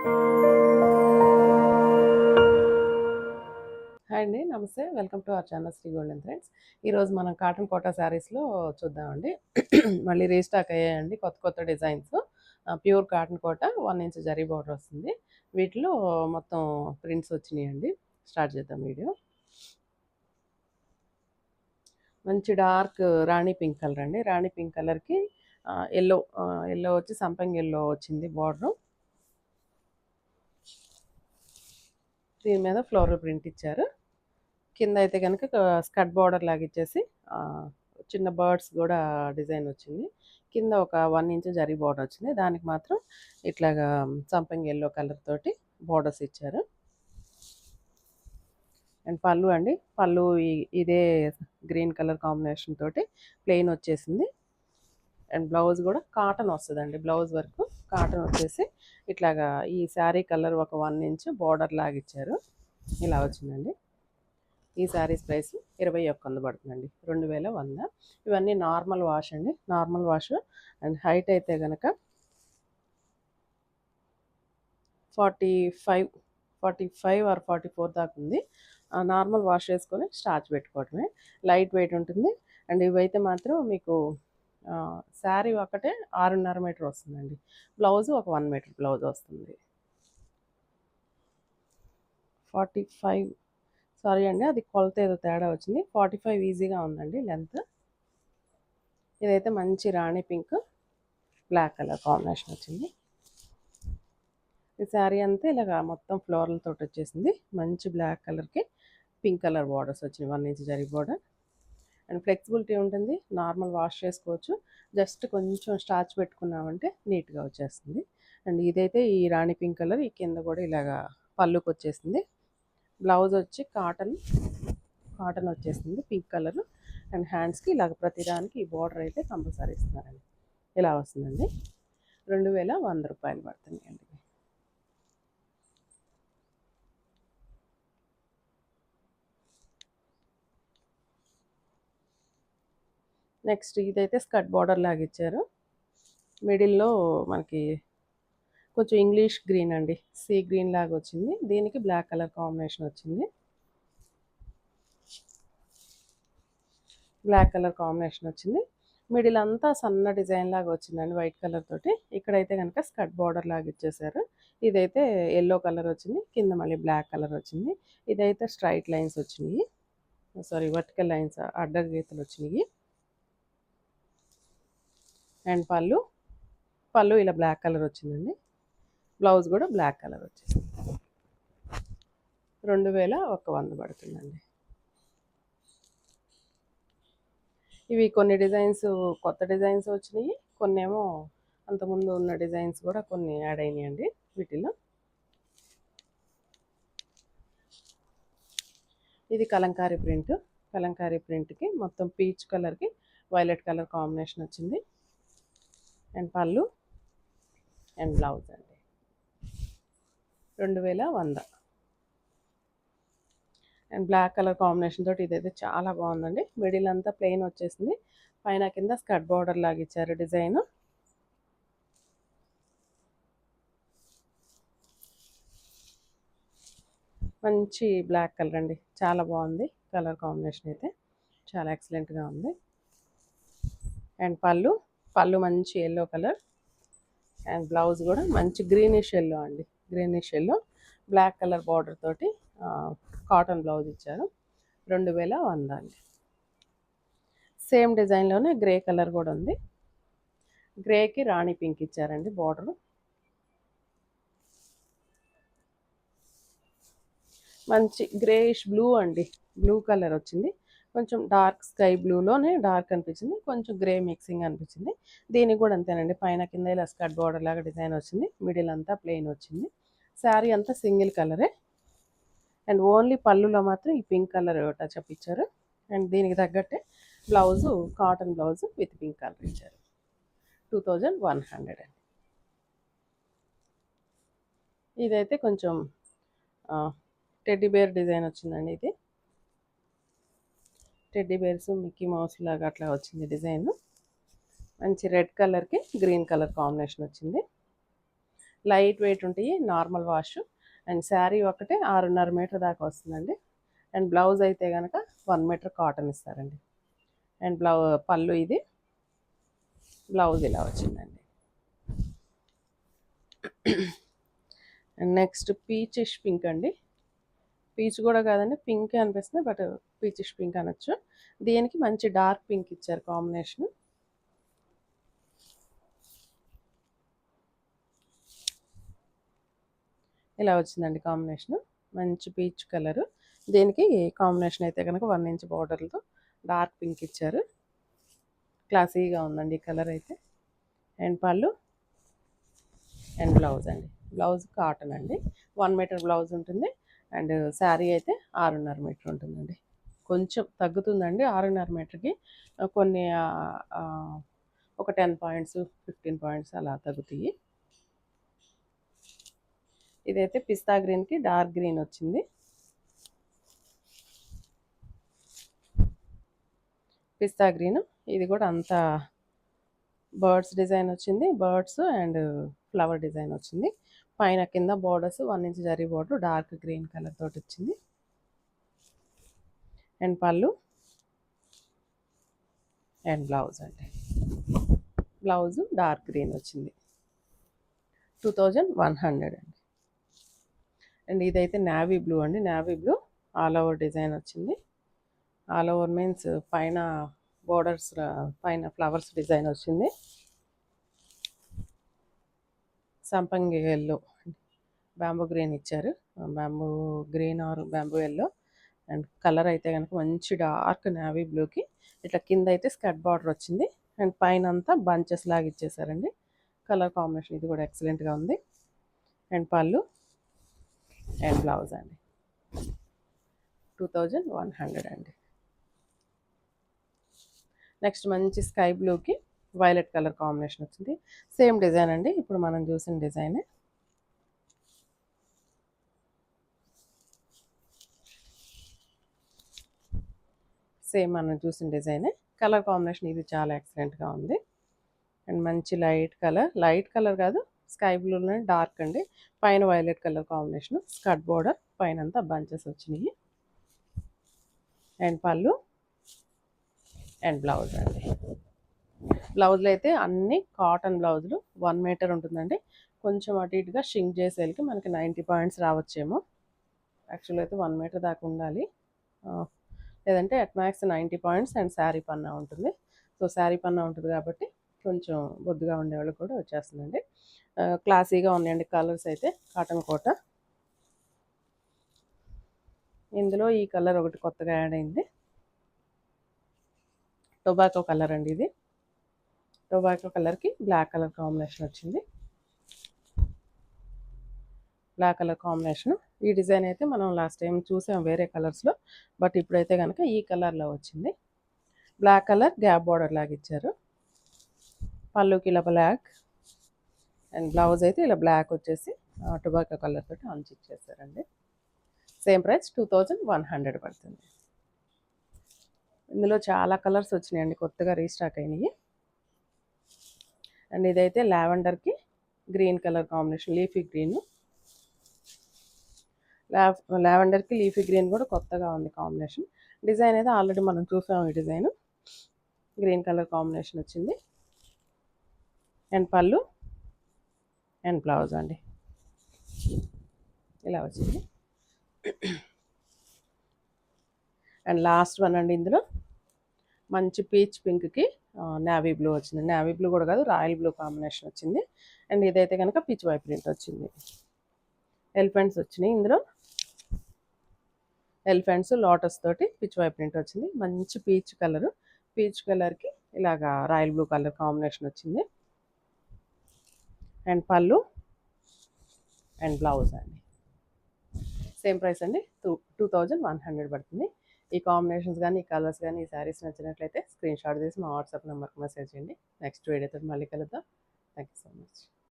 Hi అండి, నమస్తే. Welcome to our channel Sri golden threads. ఈరోజు మనం కాటన్ కోటా శారీస్లో చూద్దామండి. మళ్ళీ రీస్టాక్ అయ్యాయండి కొత్త కొత్త designs. Pure cotton Kota 1 inch zari border వస్తుంది. వీటిలో మొత్తం ప్రింట్స్ వచ్చినాయండి. స్టార్ట్ చేద్దాం వీడియో. మంచి డార్క్ రాణి పింక్ కలర్ అండి. రాణి పింక్ కలర్కి ఎల్లో ఎల్లో వచ్చి సంపంగి ఎల్లో వచ్చింది బార్డరు. దీని మీద ఫ్లోరల్ ప్రింట్ ఇచ్చారు. కింద అయితే కనుక స్కర్ట్ బార్డర్ లాగా ఇచ్చేసి చిన్న బర్డ్స్ కూడా డిజైన్ వచ్చింది. కింద ఒక 1 ఇంచ్ జరీ బార్డర్ వచ్చింది. దానికి మాత్రం ఇట్లాగా సంపంగి ఎల్లో కలర్ తోటి బార్డర్స్ ఇచ్చారు. అండ్ పళ్ళు అండి, పళ్ళు ఇదే గ్రీన్ కలర్ కాంబినేషన్ తోటి ప్లెయిన్ వచ్చేసింది. అండ్ బ్లౌజ్ కూడా కాటన్ వస్తుందండి. బ్లౌజ్ వరకు కాటన్ వచ్చేసి ఇట్లాగా ఈ శారీ కలర్ ఒక 1 ఇంచ్ బార్డర్ లాగా ఇచ్చారు. ఇలా వచ్చిందండి. ఈ శారీస్ ప్రైస్ 2100 పడుతుందండి, 2100. ఇవన్నీ నార్మల్ వాష్ అండి, నార్మల్ వాష్. అండ్ హైట్ అయితే కనుక 45 ఆర్ 44 దాకా ఉంది. నార్మల్ వాష్ చేసుకొని స్టార్చ్ పెట్టుకోవటమే. లైట్ వెయిట్ ఉంటుంది. అండ్ ఇవైతే మాత్రం మీకు శారీ ఒకటే 6.5 మీటర్ వస్తుందండి. బ్లౌజ్ ఒక 1 మీటర్ బ్లౌజ్ వస్తుంది. 45 సారీ అండి, అది కొలత ఏదో తేడా వచ్చింది. 45 ఈజీగా ఉందండి లెంత్. ఇదైతే మంచి రాణి పింక్ బ్లాక్ కలర్ కాంబినేషన్ వచ్చింది. ఈ శారీ అంతా ఇలాగా మొత్తం ఫ్లోరల్ తోటి వచ్చేసింది. మంచి బ్లాక్ కలర్కి పింక్ కలర్ బార్డర్స్ వచ్చినాయి. 1 inch zari border. And flexibility ఉంటుంది. నార్మల్ వాష్ చేసుకోవచ్చు. జస్ట్ కొంచెం స్టార్చ్ పెట్టుకున్నామంటే నీట్గా వచ్చేస్తుంది. అండ్ ఇదైతే ఈ రాణి పింక్ కలర్, ఈ కింద కూడా ఇలాగా పళ్ళుకి వచ్చేసింది. బ్లౌజ్ వచ్చి కాటన్ వచ్చేసింది పింక్ కలర్. అండ్ హ్యాండ్స్కి ఇలాగ ప్రతిదానికి ఈ బార్డర్ అయితే కంపల్సరీ ఇస్తున్నారండి. ఇలా వస్తుందండి. 2100 రూపాయలు పడుతుంది అండి. నెక్స్ట్ ఇదైతే స్కర్ట్ బార్డర్ లాగా ఇచ్చారు. మిడిల్లో మనకి కొంచెం ఇంగ్లీష్ గ్రీన్ అండి, సీ గ్రీన్ లాగా వచ్చింది. దీనికి బ్లాక్ కలర్ కాంబినేషన్ వచ్చింది. బ్లాక్ కలర్ కాంబినేషన్ వచ్చింది. మిడిల్ అంతా సన్న డిజైన్ లాగా వచ్చిందండి వైట్ కలర్ తోటి. ఇక్కడైతే కనుక స్కర్ట్ బార్డర్ లాగా ఇచ్చేసారు. ఇదైతే ఎల్లో కలర్ వచ్చింది. కింద మళ్ళీ బ్లాక్ కలర్ వచ్చింది. ఇదైతే స్ట్రైట్ లైన్స్ వచ్చినాయి, సారీ వర్టికల్ లైన్స్, అడ్డ గీతలు వచ్చినాయి. అండ్ పళ్ళు ఇలా బ్లాక్ కలర్ వచ్చిందండి. బ్లౌజ్ కూడా బ్లాక్ కలర్ వచ్చేసింది. 2100 పడుతుందండి. ఇవి కొన్ని డిజైన్స్ కొత్త డిజైన్స్ వచ్చినాయి, కొన్ని ఏమో అంతకుముందు ఉన్న డిజైన్స్ కూడా కొన్ని యాడ్ అయినాయండి వీటిలో. ఇది కలంకారీ ప్రింట్. కలంకారీ ప్రింట్కి మొత్తం పీచ్ కలర్కి వైలెట్ కలర్ కాంబినేషన్ వచ్చింది. అండ్ పళ్ళు అండ్ బ్లౌజ్ అండి. 2100. అండ్ బ్లాక్ కలర్ కాంబినేషన్ తోటి ఇదైతే చాలా బాగుందండి. మిడిల్ అంతా ప్లెయిన్ వచ్చేసింది. పైన కింద స్కర్ట్ బార్డర్ లాగా ఇచ్చారు డిజైన్. మంచి బ్లాక్ కలర్ అండి, చాలా బాగుంది. కలర్ కాంబినేషన్ అయితే చాలా ఎక్సలెంట్గా ఉంది. అండ్ పళ్ళు మంచి ఎల్లో కలర్. అండ్ బ్లౌజ్ కూడా మంచి గ్రీనిష్ ఎల్లో అండి, greenish yellow black colour border తోటి కాటన్ బ్లౌజ్ ఇచ్చారు. 2100 అండి. సేమ్ డిజైన్లోనే గ్రే కలర్ కూడా ఉంది. గ్రేకి రాణి పింక్ ఇచ్చారండి బార్డర్. మంచి గ్రేయిష్ బ్లూ అండి, బ్లూ కలర్ వచ్చింది. కొంచెం డార్క్ స్కై బ్లూలోనే డార్క్ అనిపించింది, కొంచెం గ్రే మిక్సింగ్ అనిపించింది. దీనికి కూడా అంతేనండి, పైన కింద ఇలా స్కర్ట్ బార్డర్ లాగా డిజైన్ వచ్చింది. మిడిల్ అంతా ప్లెయిన్ వచ్చింది. శారీ అంతా సింగిల్ కలరే. అండ్ ఓన్లీ పళ్ళులో మాత్రం ఈ పింక్ కలర్ టచ్అప్ ఇచ్చారు. అండ్ దీనికి తగ్గట్టే blouse cotton blouse with pink colour ఇచ్చారు. 2100 అండి. ఇదైతే కొంచెం టెడ్డీ బేర్ డిజైన్ వచ్చిందండి. ఇది టెడ్డీ బేర్స్ మిక్కీ మౌస్ లాగా అట్లా వచ్చింది డిజైన్. మంచి రెడ్ కలర్కి గ్రీన్ కలర్ కాంబినేషన్ వచ్చింది. లైట్ వెయిట్ ఉంటాయి, నార్మల్ వాష్. అండ్ శారీ ఒకటే 6.5 మీటర్ దాకా వస్తుందండి. అండ్ బ్లౌజ్ అయితే కనుక 1 మీటర్ కాటన్ ఇస్తారండి. అండ్ పళ్ళు ఇది, బ్లౌజ్ ఇలా వచ్చిందండి. అండ్ నెక్స్ట్ పీచిష్ పింక్ అండి. పీచ్ కూడా కాదండి, పింక్ అనిపిస్తుంది, బట్ పీచిష్ పింక్ అనొచ్చు. దీనికి మంచి డార్క్ పింక్ ఇచ్చారు కాంబినేషన్. ఇలా వచ్చిందండి కాంబినేషన్, మంచి పీచ్ కలర్. దీనికి కాంబినేషన్ అయితే కనుక 1 ఇంచ్ బార్డర్తో డార్క్ పింక్ ఇచ్చారు. క్లాసీగా ఉందండి ఈ కలర్ అయితే. అండ్ పళ్ళు అండ్ బ్లౌజ్ అండి. బ్లౌజ్ కాటన్ అండి, 1 మీటర్ బ్లౌజ్ ఉంటుంది. అండ్ శారీ అయితే 6.5 మీటర్ ఉంటుందండి. కొంచెం తగ్గుతుందండి 6.5 మీటర్కి. కొన్ని ఒక 10 పాయింట్స్ 15 పాయింట్స్ అలా తగ్గుతాయి. ఇదైతే పిస్తా గ్రీన్కి డార్క్ గ్రీన్ వచ్చింది. పిస్తా గ్రీన్, ఇది కూడా అంతా బర్డ్స్ డిజైన్ వచ్చింది. బర్డ్స్ అండ్ ఫ్లవర్ డిజైన్ వచ్చింది. పైన కింద borders 1 inch zari border dark green colour తోటి వచ్చింది. అండ్ పళ్ళు అండ్ బ్లౌజ్ అండి. బ్లౌజ్ డార్క్ గ్రీన్ వచ్చింది, 2100 అండి. అండ్ ఇదైతే నావీ బ్లూ అండి. Navy blue all over design వచ్చింది. ఆల్ ఓవర్ మీన్స్ పైన బోర్డర్స్, పైన ఫ్లవర్స్ డిజైన్ వచ్చింది. సంపంగి ఎల్లో, బ్యాంబూ గ్రీన్ ఇచ్చారు. Bamboo green are bamboo yellow. And colour అయితే కనుక మంచి డార్క్ నావీ బ్లూకి ఇట్లా కింద అయితే స్కర్ట్ బార్డర్ వచ్చింది. అండ్ పైన అంతా బంచెస్ లాగా ఇచ్చేసారండి. కలర్ కాంబినేషన్ ఇది కూడా ఎక్సలెంట్గా ఉంది. అండ్ పళ్ళు అండ్ బ్లౌజ్ అండి, 2100 అండి. నెక్స్ట్ మంచి స్కై బ్లూకి వైలెట్ కలర్ కాంబినేషన్ వచ్చింది. సేమ్ డిజైన్ అండి, ఇప్పుడు మనం చూసిన డిజైనే. సేమ్ మనం చూసిన డిజైనే. కలర్ కాంబినేషన్ ఇది చాలా ఎక్సలెంట్గా ఉంది. అండ్ మంచి లైట్ కలర్ కాదు, స్కై బ్లూలోనే డార్క్ అండి. పైన violet colour combination, skirt border పైన అంతా బంచెస్ వచ్చినాయి. అండ్ పళ్ళు అండ్ బ్లౌజ్ అండి. బ్లౌజ్లు అయితే అన్ని కాటన్ బ్లౌజులు, 1 మీటర్ ఉంటుందండి. కొంచెం అటు ఇటుగా షింక్ చేసేకి మనకి 90 పాయింట్స్ రావచ్చేమో. యాక్చువల్ అయితే 1 మీటర్ దాకా ఉండాలి, లేదంటే at max 90 points. And sari పన్నా ఉంటుంది. సో శారీ పన్నా ఉంటుంది కాబట్టి కొంచెం బొద్దుగా ఉండేవాళ్ళు కూడా వచ్చేస్తుందండి. క్లాసీగా ఉన్నాయండి కలర్స్ అయితే. కాటన్ కోట, ఇందులో ఈ కలర్ ఒకటి కొత్తగా యాడ్ అయింది, టొబాకో కలర్ అండి. ఇది టొబాకో కలర్కి బ్లాక్ కలర్ కాంబినేషన్ వచ్చింది. Black colour combination. ఈ డిజైన్ అయితే మనం లాస్ట్ టైం చూసాం వేరే కలర్స్లో, బట్ ఇప్పుడైతే కనుక ఈ కలర్లో వచ్చింది. బ్లాక్ కలర్ గ్యాప్ బార్డర్ లాగా ఇచ్చారు. పళ్ళుకి ఇలా బ్లాక్, అండ్ బ్లౌజ్ అయితే ఇలా బ్లాక్ వచ్చేసి టొబాకో కలర్ తోటి అంచు ఇచ్చేసారండి. సేమ్ ప్రైస్ 2100 పడుతుంది. ఇందులో చాలా కలర్స్ వచ్చినాయండి, కొత్తగా రీస్టాక్ అయినాయి. అండ్ ఇదైతే లావెండర్కి green colour combination, leafy green. లావెండర్కి లీఫీ గ్రీన్ కూడా కొత్తగా ఉంది కాంబినేషన్. డిజైన్ అయితే ఆల్రెడీ మనం చూసాం. ఈ డిజైన్ గ్రీన్ కలర్ కాంబినేషన్ వచ్చింది. అండ్ పళ్ళు అండ్ బ్లౌజ్ అండి ఇలా వచ్చింది. అండ్ లాస్ట్ వన్ అండి, ఇందులో మంచి పీచ్ పింక్కి నావీ బ్లూ వచ్చింది. నావీ బ్లూ కూడా కాదు, రాయల్ బ్లూ కాంబినేషన్ వచ్చింది. అండ్ ఇదైతే కనుక పిచ్ వై ప్రింట్ వచ్చింది. ఎలిఫెంట్స్ వచ్చినాయి ఇందులో. ఎలిఫెంట్స్ లోటస్ తోటి పిచ్ వై ప్రింట్ వచ్చింది. మంచి పీచ్ కలరు, పీచ్ కలర్కి ఇలాగా రాయల్ బ్లూ కలర్ కాంబినేషన్ వచ్చింది. అండ్ పళ్ళు అండ్ బ్లౌజ్ అండి. సేమ్ ప్రైస్ అండి, 2100 పడుతుంది. ఈ కాంబినేషన్స్ కానీ, ఈ కలర్స్ కానీ, ఈ శారీస్ నచ్చినట్లయితే స్క్రీన్ షాట్ తీసి మా వాట్సాప్ నెంబర్కి మెసేజ్ చేయండి. నెక్స్ట్ వీడియోతో మళ్ళీ కలుద్దాం. Thank you so much.